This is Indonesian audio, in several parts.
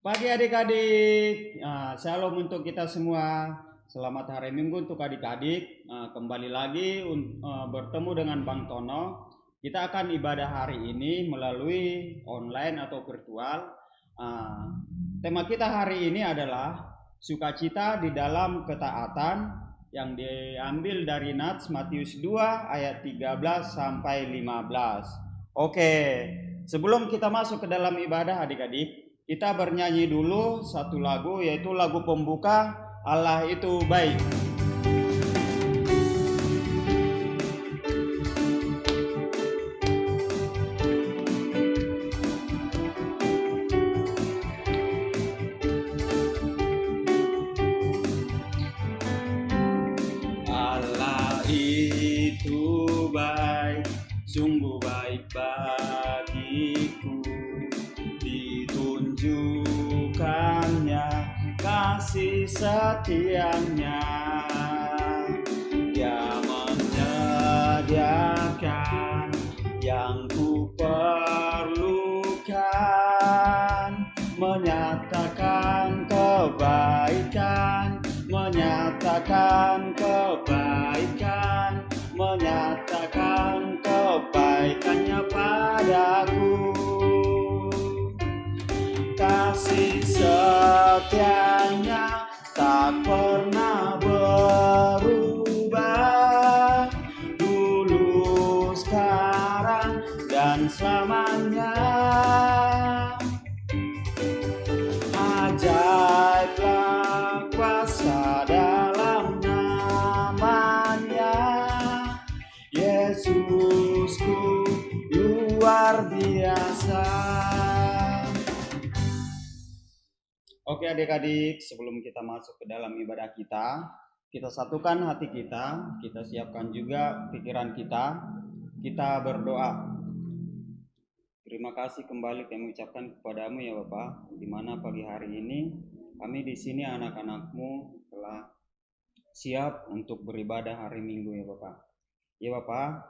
Pagi adik-adik, shalom untuk kita semua. Selamat hari Minggu untuk adik-adik. Kembali lagi bertemu dengan Bang Tono. Kita akan ibadah hari ini melalui online atau virtual. Tema kita hari ini adalah sukacita di dalam ketaatan yang diambil dari Nats Matius 2 ayat 13 sampai 15. Oke, sebelum kita masuk ke dalam ibadah adik-adik, kita bernyanyi dulu satu lagu, yaitu lagu pembuka, Allah itu baik. Allah itu baik, sungguh baik bagiku. Ditunjukkannya kasih setianya, Dia menyediakan yang ku perlukan, menyatakan kebaikan, menyatakan kebaikan, menyatakan kebaikannya padaku. Kasih setianya tak pernah berubah, dulu, sekarang, dan selamanya. Ajaiblah kuasa dalam namanya, Yesusku luar biasa. Oke adik-adik, sebelum kita masuk ke dalam ibadah kita satukan hati kita siapkan juga pikiran kita berdoa. Terima kasih kembali kami ucapkan kepadamu ya Bapak, di mana pagi hari ini kami di sini anak-anakmu telah siap untuk beribadah hari Minggu ya Bapak. Ya Bapak,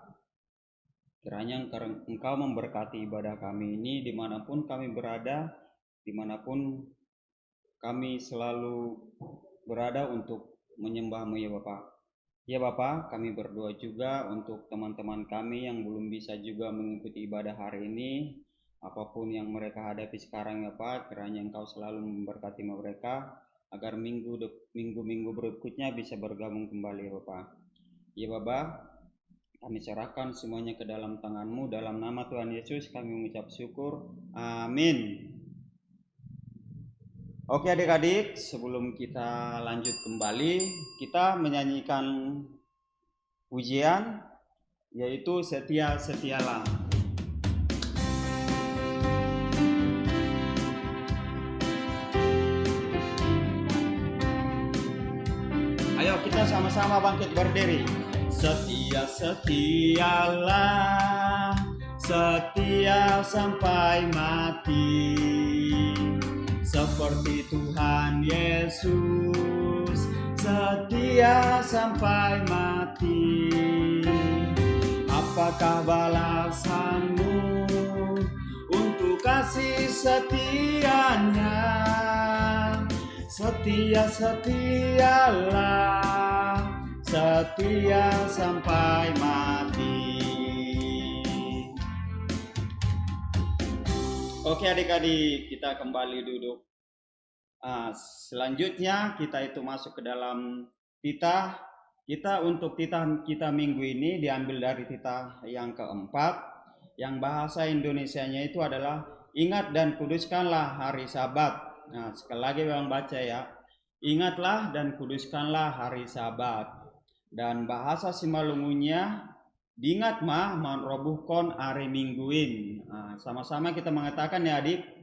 kiranya Engkau memberkati ibadah kami ini dimanapun kami berada, dimanapun kami selalu berada untuk menyembah-Mu ya Bapak. Ya Bapak, kami berdoa juga untuk teman-teman kami yang belum bisa juga mengikuti ibadah hari ini. Apapun yang mereka hadapi sekarang ya Pak, kiranya Engkau selalu memberkati mereka agar minggu-minggu berikutnya bisa bergabung kembali ya Bapak. Ya Bapak, kami serahkan semuanya ke dalam tangan-Mu, dalam nama Tuhan Yesus kami mengucap syukur. Amin. Oke adik-adik, sebelum kita lanjut kembali, kita menyanyikan pujian, yaitu Setia-setialah. Ayo kita sama-sama bangkit berdiri. Setia-setialah, setia sampai mati, seperti Tuhan Yesus, setia sampai mati. Apakah balasanmu untuk kasih setianya? Setia-setialah, setia sampai mati. Oke adik-adik, kita kembali duduk. Selanjutnya kita itu masuk ke dalam titah. Kita untuk titah kita minggu ini diambil dari titah yang keempat, yang bahasa Indonesianya itu adalah ingat dan kuduskanlah hari Sabat. Nah, sekali lagi Bang baca ya. Ingatlah dan kuduskanlah hari Sabat. Dan bahasa Simalungunya, diingat mah manrobuhkon hari mingguin. Sama-sama kita mengatakan ya adik.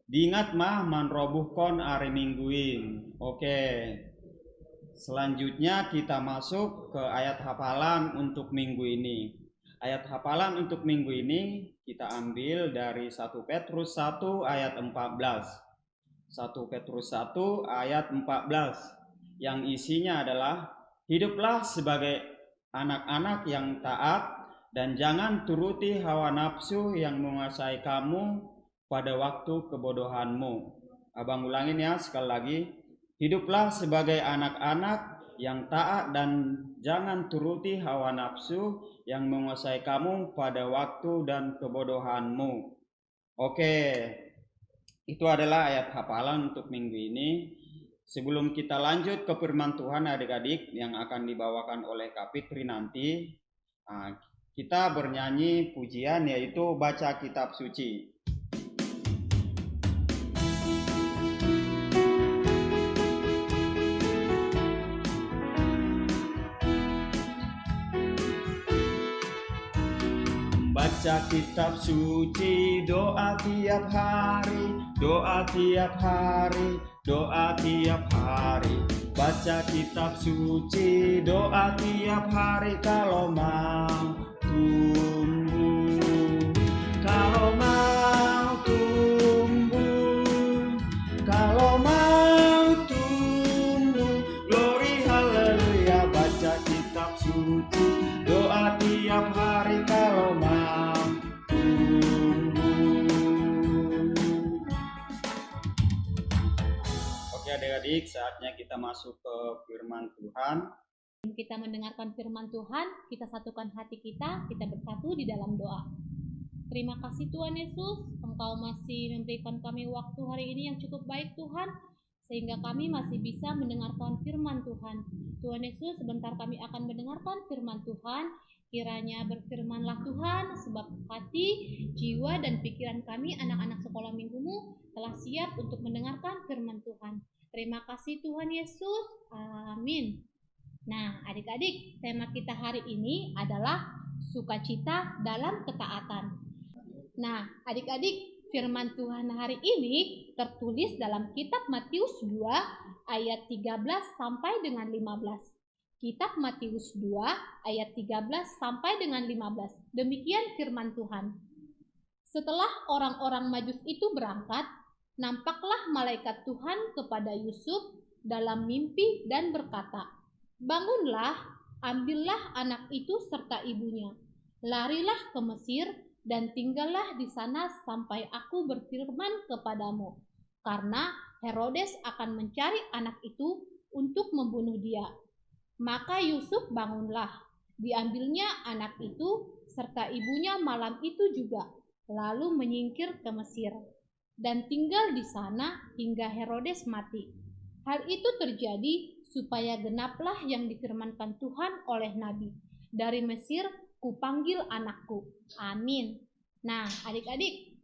Diingat mah manrobuhkon hari mingguin. Oke. Selanjutnya kita masuk ke ayat hafalan untuk minggu ini. Ayat hafalan untuk minggu ini kita ambil dari 1 Petrus 1 ayat 14. 1 Petrus 1 ayat 14 yang isinya adalah hiduplah sebagai anak-anak yang taat dan jangan turuti hawa nafsu yang menguasai kamu pada waktu kebodohanmu. Abang ulangin ya sekali lagi. Hiduplah sebagai anak-anak yang taat dan jangan turuti hawa nafsu yang menguasai kamu pada waktu dan kebodohanmu. Oke, itu adalah ayat hafalan untuk minggu ini. Sebelum kita lanjut ke firman Tuhan adik-adik yang akan dibawakan oleh Kak Fitri nanti, kita bernyanyi pujian yaitu baca kitab suci. Baca kitab suci, doa tiap hari, doa tiap hari, doa tiap hari. Baca kitab suci, doa tiap hari kalau mau tumbuh. Kalau mau tumbuh, kalau mau tumbuh. Glory haleluya, baca kitab suci, doa tiap hari kalau mau. Adik-adik, saatnya kita masuk ke firman Tuhan. Kita mendengarkan firman Tuhan, kita satukan hati kita bersatu di dalam doa. Terima kasih Tuhan Yesus, Engkau masih memberikan kami waktu hari ini yang cukup baik Tuhan, sehingga kami masih bisa mendengarkan firman Tuhan. Tuhan Yesus, sebentar kami akan mendengarkan firman Tuhan. Kiranya berfirmanlah Tuhan, sebab hati, jiwa, dan pikiran kami anak-anak sekolah minggumu telah siap untuk mendengarkan firman Tuhan. Terima kasih Tuhan Yesus. Amin. Nah, adik-adik, tema kita hari ini adalah sukacita dalam ketaatan. Nah, adik-adik, firman Tuhan hari ini tertulis dalam kitab Matius 2 ayat 13 sampai dengan 15. Kitab Matius 2 ayat 13 sampai dengan 15. Demikian firman Tuhan. Setelah orang-orang Majus itu berangkat, nampaklah malaikat Tuhan kepada Yusuf dalam mimpi dan berkata, "Bangunlah, ambillah anak itu serta ibunya, larilah ke Mesir dan tinggallah di sana sampai aku berfirman kepadamu, karena Herodes akan mencari anak itu untuk membunuh dia." Maka Yusuf bangunlah, diambilnya anak itu serta ibunya malam itu juga, lalu menyingkir ke Mesir dan tinggal di sana hingga Herodes mati. Hal itu terjadi supaya genaplah yang difirmankan Tuhan oleh Nabi, "Dari Mesir kupanggil anakku." Amin. Nah, adik-adik,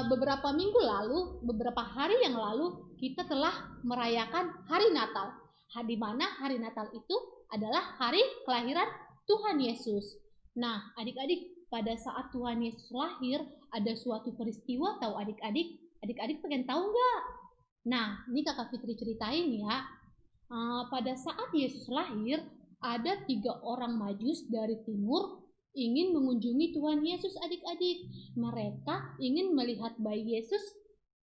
beberapa hari yang lalu kita telah merayakan hari Natal. Di mana hari Natal itu adalah hari kelahiran Tuhan Yesus. Nah, adik-adik, pada saat Tuhan Yesus lahir, ada suatu peristiwa tahu adik-adik? Adik-adik pengen tahu nggak? Nah, ini Kakak Fitri ceritain ya. Pada saat Yesus lahir, ada 3 orang Majus dari timur ingin mengunjungi Tuhan Yesus adik-adik. Mereka ingin melihat bayi Yesus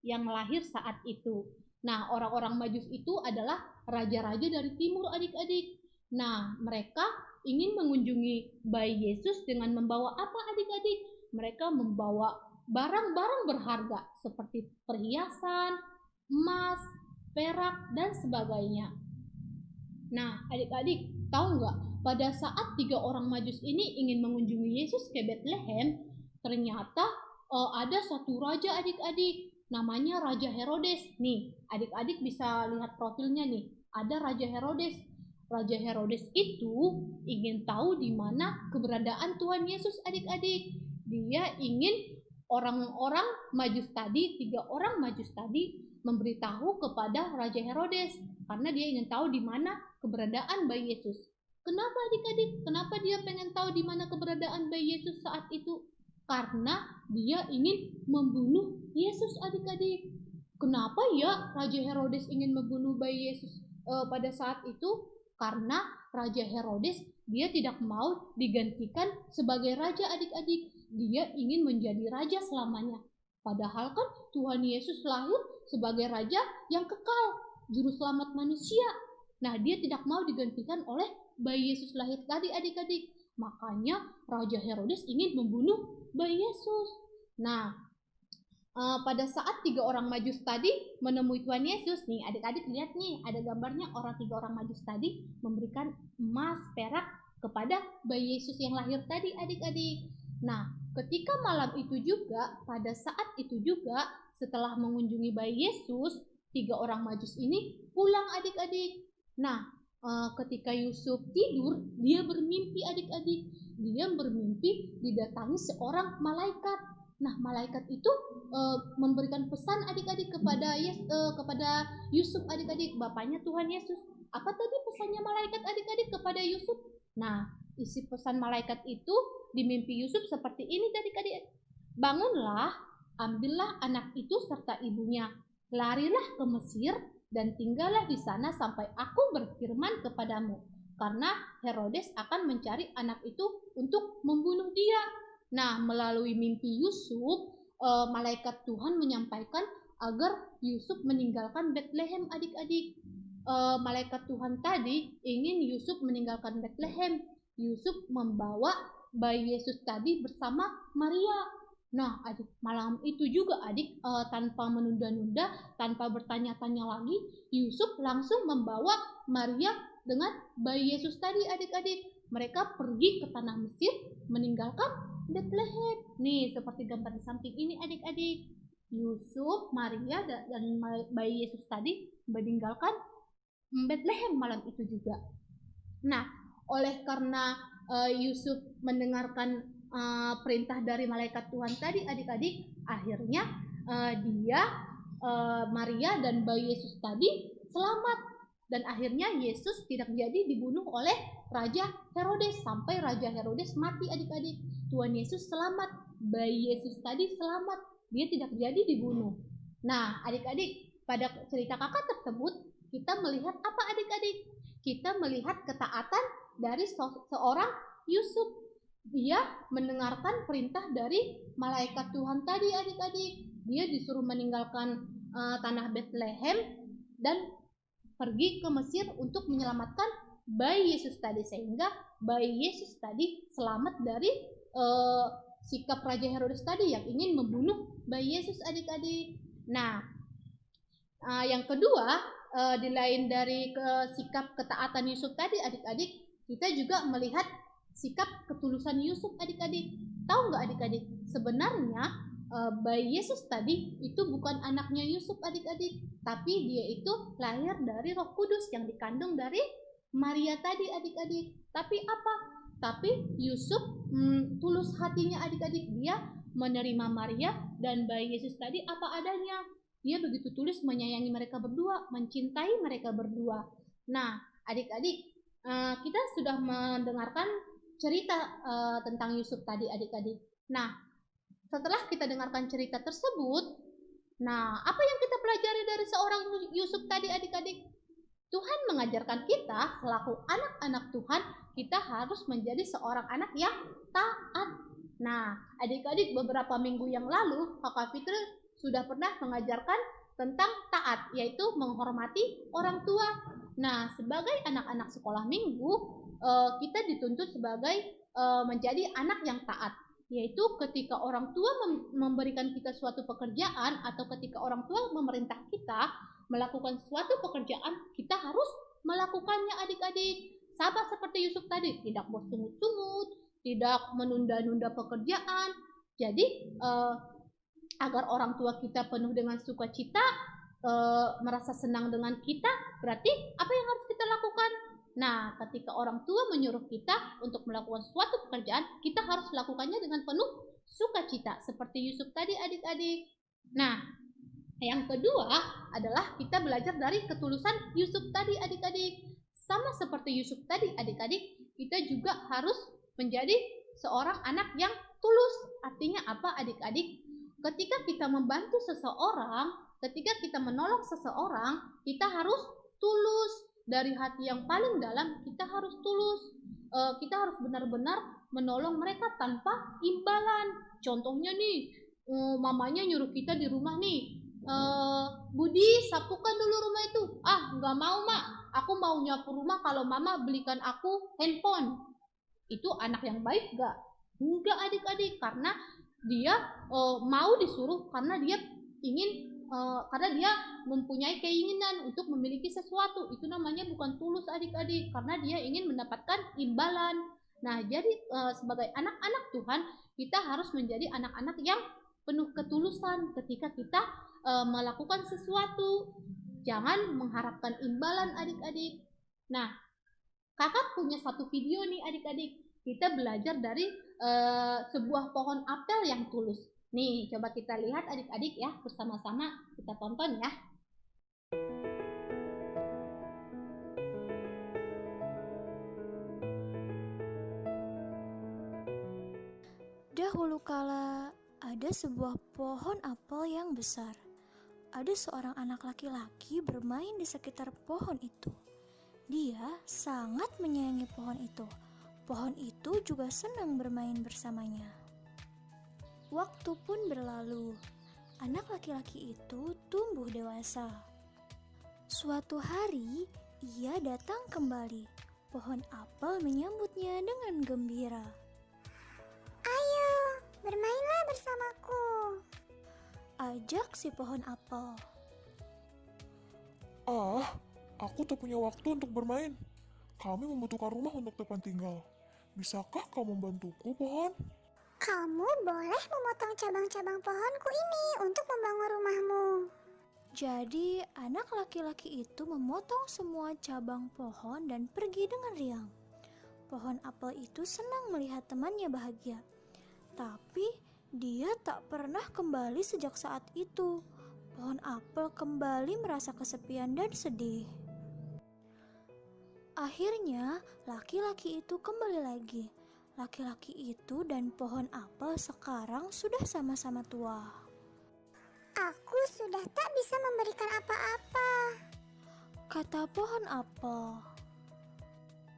yang lahir saat itu. Nah, orang-orang Majus itu adalah raja-raja dari timur adik-adik. Nah, mereka ingin mengunjungi bayi Yesus dengan membawa apa adik-adik? Mereka membawa barang-barang berharga seperti perhiasan, emas, perak, dan sebagainya. Nah, adik-adik, tahu nggak? Pada saat 3 orang Majus ini ingin mengunjungi Yesus ke Bethlehem, ternyata ada satu raja adik-adik, namanya Raja Herodes. Nih, adik-adik bisa lihat profilnya nih. Ada Raja Herodes. Raja Herodes itu ingin tahu di mana keberadaan Tuhan Yesus adik-adik. Dia ingin orang-orang Majus tadi, 3 orang Majus tadi memberitahu kepada Raja Herodes karena dia ingin tahu di mana keberadaan bayi Yesus. Kenapa adik-adik? Kenapa dia pengen tahu di mana keberadaan bayi Yesus saat itu? Karena dia ingin membunuh Yesus adik-adik. Kenapa ya Raja Herodes ingin membunuh bayi Yesus pada saat itu? Karena Raja Herodes dia tidak mau digantikan sebagai raja adik-adik. Dia ingin menjadi raja selamanya. Padahal kan Tuhan Yesus lahir sebagai raja yang kekal, juru selamat manusia. Nah, dia tidak mau digantikan oleh bayi Yesus lahir tadi adik-adik. Makanya Raja Herodes ingin membunuh bayi Yesus. Nah, pada saat 3 orang Majus tadi menemui Tuhan Yesus nih, adik-adik lihat nih, ada gambarnya 3 orang Majus tadi memberikan emas, perak kepada bayi Yesus yang lahir tadi, adik-adik. Nah, ketika malam itu juga, pada saat itu juga, setelah mengunjungi bayi Yesus, 3 orang Majus ini pulang, adik-adik. Nah, ketika Yusuf tidur, dia bermimpi, adik-adik. Dia bermimpi didatangi seorang malaikat. Nah, malaikat itu memberikan pesan adik-adik kepada Yusuf, adik-adik, bapaknya Tuhan Yesus. Apa tadi pesannya malaikat, adik-adik, kepada Yusuf? Nah, isi pesan malaikat itu di mimpi Yusuf seperti ini, adik-adik. Bangunlah, ambillah anak itu serta ibunya, larilah ke Mesir dan tinggallah di sana sampai aku berfirman kepadamu, karena Herodes akan mencari anak itu untuk membunuh dia. Nah, melalui mimpi Yusuf, malaikat Tuhan menyampaikan agar Yusuf meninggalkan Betlehem, adik-adik. Malaikat Tuhan tadi ingin Yusuf meninggalkan Betlehem. Yusuf membawa bayi Yesus tadi bersama Maria. Nah, adik, malam itu juga adik, tanpa menunda-nunda, tanpa bertanya-tanya lagi, Yusuf langsung membawa Maria dengan bayi Yesus tadi, adik-adik. Mereka pergi ke tanah Mesir meninggalkan Betlehem. Nih, seperti gambar di samping ini, adik-adik. Yusuf, Maria, dan bayi Yesus tadi meninggalkan Betlehem malam itu juga. Nah, oleh karena Yusuf mendengarkan perintah dari malaikat Tuhan tadi, adik-adik, akhirnya dia, Maria dan bayi Yesus tadi selamat. Dan akhirnya Yesus tidak jadi dibunuh oleh Raja Herodes sampai Raja Herodes mati, adik-adik. Tuhan Yesus selamat, bayi Yesus tadi selamat, dia tidak jadi dibunuh. Nah, adik-adik, pada cerita kakak tersebut kita melihat apa, adik-adik? Kita melihat ketaatan dari seorang Yusuf. Dia mendengarkan perintah dari malaikat Tuhan tadi, adik-adik. Dia disuruh meninggalkan tanah Betlehem dan pergi ke Mesir untuk menyelamatkan bayi Yesus tadi, sehingga bayi Yesus tadi selamat dari sikap Raja Herodes tadi yang ingin membunuh bayi Yesus, adik-adik. Nah, yang kedua, di lain dari sikap ketaatan Yusuf tadi, adik-adik, kita juga melihat sikap ketulusan Yusuf, adik-adik. Tahu nggak, adik-adik? Sebenarnya bayi Yesus tadi itu bukan anaknya Yusuf, adik-adik, tapi dia itu lahir dari Roh Kudus yang dikandung dari Maria tadi, adik-adik. Tapi apa? Tapi Yusuf tulus hatinya, adik-adik. Dia menerima Maria dan bayi Yesus tadi apa adanya. Dia begitu tulus menyayangi mereka berdua, mencintai mereka berdua. Nah, adik-adik, kita sudah mendengarkan cerita tentang Yusuf tadi, adik-adik. Nah, setelah kita dengarkan cerita tersebut, nah, apa yang kita pelajari dari seorang Yusuf tadi, adik-adik? Tuhan mengajarkan kita selaku anak-anak Tuhan, kita harus menjadi seorang anak yang taat. Nah, adik-adik, beberapa minggu yang lalu Kakak Fitri sudah pernah mengajarkan tentang taat, yaitu menghormati orang tua. Nah, sebagai anak-anak sekolah minggu, kita dituntut sebagai menjadi anak yang taat, yaitu ketika orang tua memberikan kita suatu pekerjaan atau ketika orang tua memerintah kita melakukan suatu pekerjaan, kita harus melakukannya, adik-adik. Sama seperti Yusuf tadi, tidak bersungut-sungut, tidak menunda-nunda pekerjaan. Jadi agar orang tua kita penuh dengan sukacita, merasa senang dengan kita, berarti apa yang harus kita lakukan? Nah, ketika orang tua menyuruh kita untuk melakukan suatu pekerjaan, kita harus melakukannya dengan penuh sukacita, seperti Yusuf tadi, adik-adik. Nah, yang kedua adalah kita belajar dari ketulusan Yusuf tadi, adik-adik. Sama seperti Yusuf tadi, adik-adik, kita juga harus menjadi seorang anak yang tulus. Artinya apa, adik-adik? Ketika kita membantu seseorang, ketika kita menolong seseorang, kita harus tulus. Dari hati yang paling dalam, kita harus tulus. Kita harus benar-benar menolong mereka tanpa imbalan. Contohnya nih, mamanya nyuruh kita di rumah nih, Budi, sapukan dulu rumah itu. Ah, nggak mau, Mak. Aku mau nyapu rumah kalau Mama belikan aku handphone. Itu anak yang baik nggak? Enggak, adik-adik, karena dia mau disuruh karena dia ingin karena dia mempunyai keinginan untuk memiliki sesuatu. Itu namanya bukan tulus adik-adik, karena dia ingin mendapatkan imbalan. Nah, jadi sebagai anak-anak Tuhan, kita harus menjadi anak-anak yang penuh ketulusan ketika kita melakukan sesuatu. Jangan mengharapkan imbalan adik-adik. Nah, kakak punya satu video nih adik-adik. Kita belajar dari sebuah pohon apel yang tulus. Nih, coba kita lihat adik-adik ya, bersama-sama kita tonton ya. Dahulu kala, ada sebuah pohon apel yang besar. Ada seorang anak laki-laki bermain di sekitar pohon itu. Dia sangat menyayangi pohon itu. Pohon itu juga senang bermain bersamanya. Waktu pun berlalu. Anak laki-laki itu tumbuh dewasa. Suatu hari, ia datang kembali. Pohon apel menyambutnya dengan gembira. Ayo, bermainlah bersamaku. Ajak si pohon apel. Aku tak punya waktu untuk bermain. Kami membutuhkan rumah untuk tempat tinggal. Bisakah kau membantuku, pohon? Kamu boleh memotong cabang-cabang pohonku ini untuk membangun rumahmu. Jadi, anak laki-laki itu memotong semua cabang pohon dan pergi dengan riang. Pohon apel itu senang melihat temannya bahagia. Tapi, dia tak pernah kembali sejak saat itu. Pohon apel kembali merasa kesepian dan sedih. Akhirnya, laki-laki itu kembali lagi. Laki-laki itu dan pohon apel sekarang sudah sama-sama tua. Aku sudah tak bisa memberikan apa-apa. Kata pohon apel.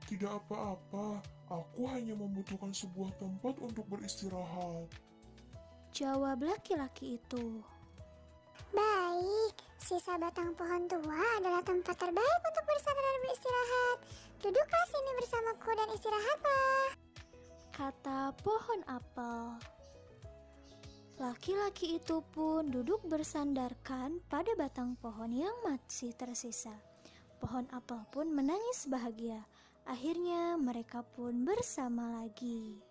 Tidak apa-apa, aku hanya membutuhkan sebuah tempat untuk beristirahat. Jawab laki-laki itu. Baik, sisa batang pohon tua adalah tempat terbaik untuk bersandar dan beristirahat. Duduklah sini bersamaku dan istirahatlah. Kata pohon apel. Laki-laki itu pun duduk bersandarkan pada batang pohon yang masih tersisa. Pohon apel pun menangis bahagia. Akhirnya mereka pun bersama lagi.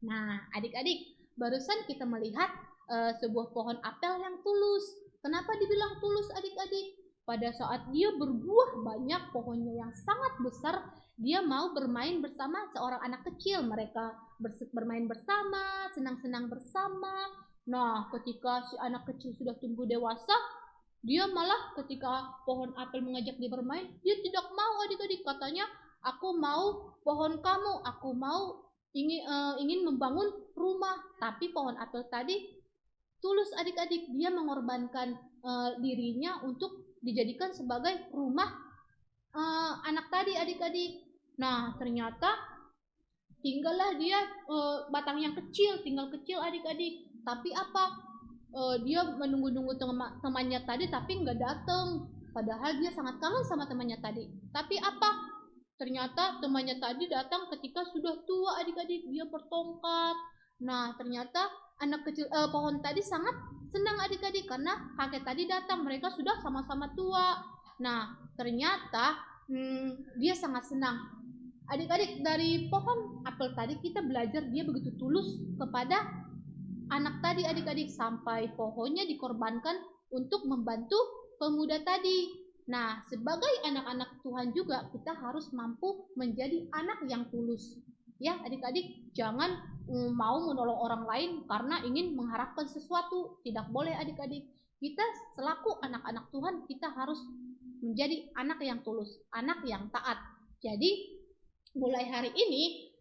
Nah, adik-adik, barusan kita melihat sebuah pohon apel yang tulus. Kenapa dibilang tulus adik-adik? Pada saat dia berbuah banyak, pohonnya yang sangat besar, dia mau bermain bersama seorang anak kecil. Mereka bermain bersama, senang-senang bersama. Nah, ketika si anak kecil sudah tumbuh dewasa, dia malah ketika pohon apel mengajak dia bermain, dia tidak mau adik-adik. Katanya, aku mau pohon kamu, aku mau ingin membangun rumah. Tapi pohon apel tadi tulus adik-adik, dia mengorbankan dirinya untuk dijadikan sebagai rumah anak tadi adik-adik. Nah, ternyata tinggallah dia batang yang kecil, tinggal kecil adik-adik. Tapi apa? Dia menunggu-nunggu temannya tadi tapi nggak datang. Padahal dia sangat kangen sama temannya tadi. Tapi apa? Ternyata temannya tadi datang ketika sudah tua adik-adik, dia bertongkat. Nah, ternyata anak kecil pohon tadi sangat senang adik-adik karena kakek tadi datang, mereka sudah sama-sama tua. Nah, ternyata dia sangat senang. Adik-adik, dari pohon apel tadi kita belajar dia begitu tulus kepada anak tadi adik-adik, sampai pohonnya dikorbankan untuk membantu pemuda tadi. Nah, sebagai anak-anak Tuhan juga kita harus mampu menjadi anak yang tulus. Ya, adik-adik, jangan mau menolong orang lain karena ingin mengharapkan sesuatu. Tidak boleh adik-adik. Kita selaku anak-anak Tuhan, kita harus menjadi anak yang tulus, anak yang taat. Jadi, mulai hari ini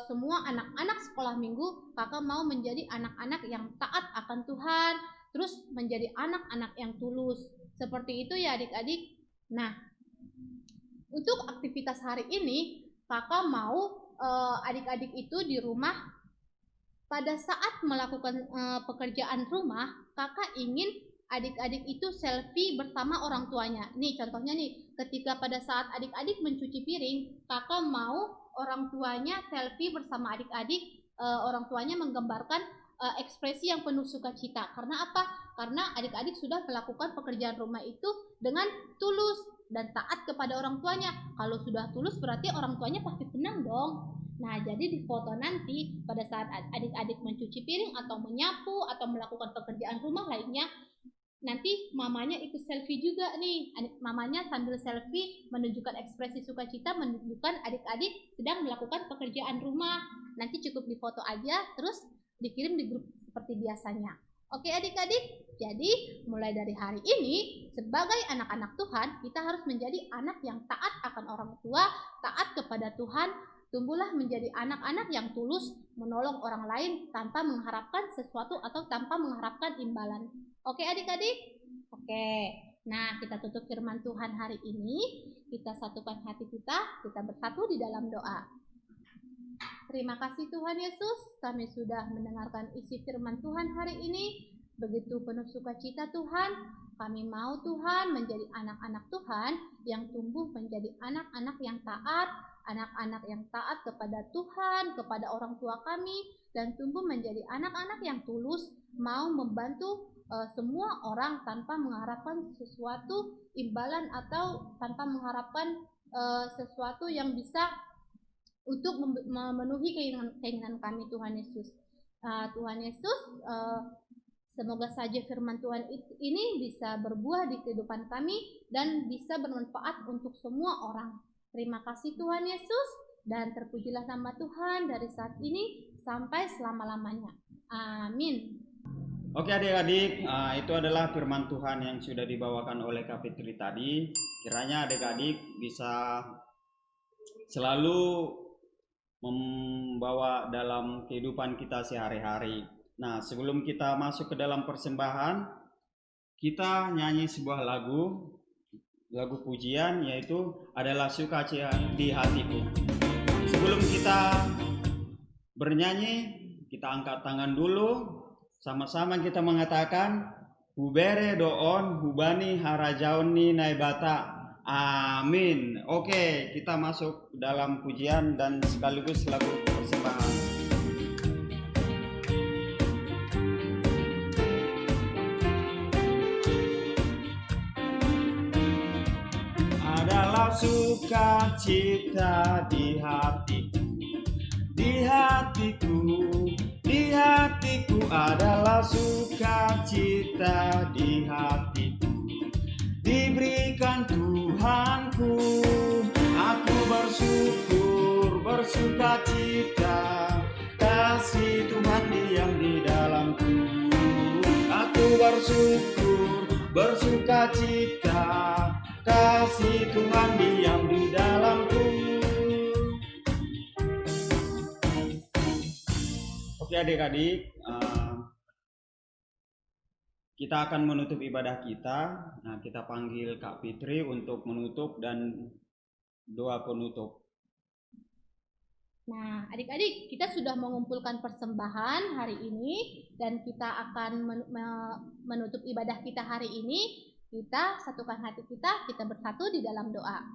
semua anak-anak sekolah minggu, kakak mau menjadi anak-anak yang taat akan Tuhan, terus menjadi anak-anak yang tulus. Seperti itu ya adik-adik. Nah, untuk aktivitas hari ini, kakak mau adik-adik itu di rumah pada saat melakukan pekerjaan rumah, kakak ingin adik-adik itu selfie bersama orang tuanya. Nih contohnya nih, ketika pada saat adik-adik mencuci piring, kakak mau orang tuanya selfie bersama adik-adik, orang tuanya menggambarkan ekspresi yang penuh sukacita. Karena apa? Karena adik-adik sudah melakukan pekerjaan rumah itu dengan tulus dan taat kepada orang tuanya. Kalau sudah tulus berarti orang tuanya pasti senang dong. Nah, jadi di foto nanti pada saat adik-adik mencuci piring atau menyapu atau melakukan pekerjaan rumah lainnya, nanti mamanya ikut selfie juga nih. Mamanya sambil selfie menunjukkan ekspresi sukacita, menunjukkan adik-adik sedang melakukan pekerjaan rumah. Nanti cukup difoto aja, terus dikirim di grup seperti biasanya. Oke adik-adik, jadi mulai dari hari ini sebagai anak-anak Tuhan, kita harus menjadi anak yang taat akan orang tua, taat kepada Tuhan. Tumbuhlah menjadi anak-anak yang tulus menolong orang lain tanpa mengharapkan sesuatu atau tanpa mengharapkan imbalan. Oke adik-adik? Oke. Nah, kita tutup firman Tuhan hari ini. Kita satukan hati kita bersatu di dalam doa. Terima kasih Tuhan Yesus, kami sudah mendengarkan isi firman Tuhan hari ini. Begitu penuh sukacita Tuhan, kami mau Tuhan menjadi anak-anak Tuhan yang tumbuh menjadi anak-anak yang taat, anak-anak yang taat kepada Tuhan, kepada orang tua kami, dan tumbuh menjadi anak-anak yang tulus, mau membantu semua orang tanpa mengharapkan sesuatu imbalan atau tanpa mengharapkan sesuatu yang bisa untuk memenuhi keinginan kami Tuhan Yesus. Tuhan Yesus, semoga saja firman Tuhan ini bisa berbuah di kehidupan kami dan bisa bermanfaat untuk semua orang. Terima kasih Tuhan Yesus, dan terpujilah nama Tuhan dari saat ini sampai selama-lamanya. Amin. Oke adik-adik, itu adalah firman Tuhan yang sudah dibawakan oleh Kak Fitri tadi. Kiranya adik-adik bisa selalu membawa dalam kehidupan kita sehari-hari. Nah, sebelum kita masuk ke dalam persembahan, kita nyanyi sebuah lagu pujian, yaitu adalah sukacita di hatiku. Sebelum kita bernyanyi, kita angkat tangan dulu. Sama-sama kita mengatakan, hubere doon hubani harajaoni naibata. Amin. Oke, kita masuk dalam pujian dan sekaligus lagu persembahan. Adalah sukacita di hatiku, di hatiku, di hatiku adalah sukacita di hatiku. Diberikan Tuhanku, aku bersyukur, bersukacita, kasih Tuhan diam di dalamku. Aku bersyukur, bersukacita, kasih Tuhan diam di dalamku. Oke adik-adik, kita akan menutup ibadah kita. Nah, kita panggil Kak Fitri untuk menutup dan doa penutup. Nah, adik-adik, kita sudah mengumpulkan persembahan hari ini dan kita akan menutup ibadah kita hari ini. Kita satukan hati kita bersatu di dalam doa.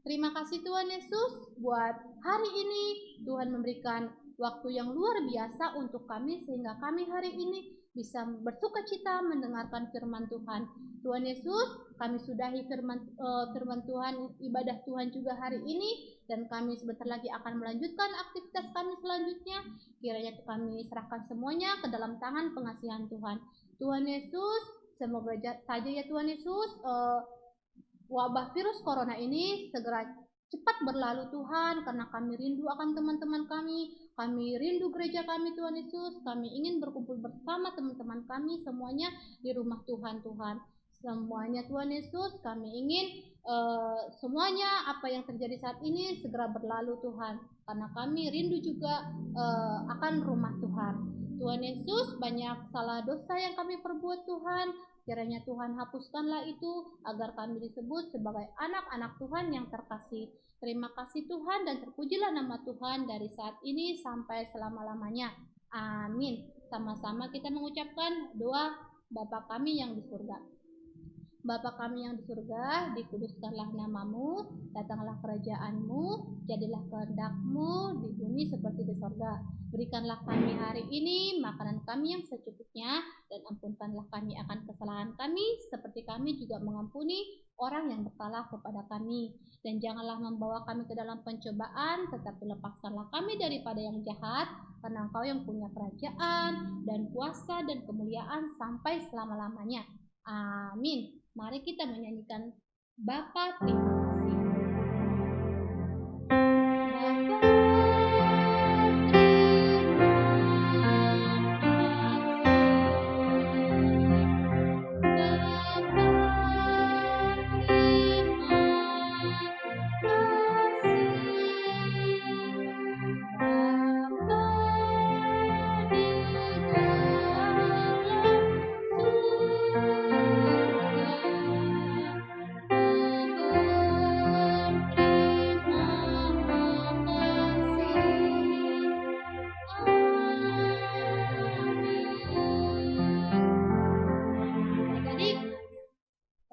Terima kasih Tuhan Yesus buat hari ini. Tuhan memberikan waktu yang luar biasa untuk kami sehingga kami hari ini bisa bersukacita mendengarkan firman Tuhan. Tuhan Yesus, kami sudahi firman Tuhan, ibadah Tuhan juga hari ini, dan kami sebentar lagi akan melanjutkan aktivitas kami selanjutnya. Kiranya kami serahkan semuanya ke dalam tangan pengasihan Tuhan. Tuhan Yesus, semoga saja ya Tuhan Yesus, wabah virus corona ini segera cepat berlalu Tuhan, karena kami rindu akan teman-teman kami rindu gereja kami Tuhan Yesus. Kami ingin berkumpul bersama teman-teman kami semuanya di rumah Tuhan. Semuanya Tuhan Yesus, kami ingin semuanya apa yang terjadi saat ini segera berlalu Tuhan, karena kami rindu juga akan rumah Tuhan. Tuhan Yesus, banyak salah dosa yang kami perbuat Tuhan, kiranya Tuhan hapuskanlah itu agar kami disebut sebagai anak-anak Tuhan yang terkasih. Terima kasih Tuhan, dan terpujilah nama Tuhan dari saat ini sampai selama-lamanya. Amin. Sama-sama kita mengucapkan doa Bapa kami yang di surga. Bapa kami yang di surga, dikuduskanlah namamu, datanglah kerajaanmu, jadilah kehendak-Mu di bumi seperti di surga. Berikanlah kami hari ini makanan kami yang secukupnya, dan ampunkanlah kami akan kesalahan kami, seperti kami juga mengampuni orang yang bersalah kepada kami. Dan janganlah membawa kami ke dalam pencobaan, tetapi lepaskanlah kami daripada yang jahat, karena Engkau yang punya kerajaan, dan kuasa, dan kemuliaan sampai selama-lamanya. Amin. Mari kita menyanyikan Bapa terima kasih.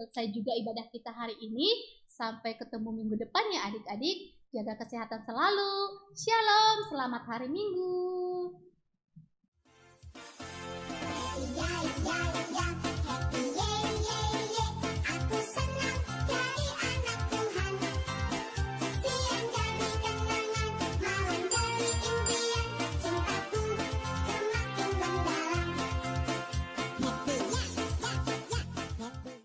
Selesai juga ibadah kita hari ini. Sampai ketemu minggu depan ya adik-adik. Jaga kesehatan selalu. Shalom, selamat hari Minggu. Ya, ya, ya, ya.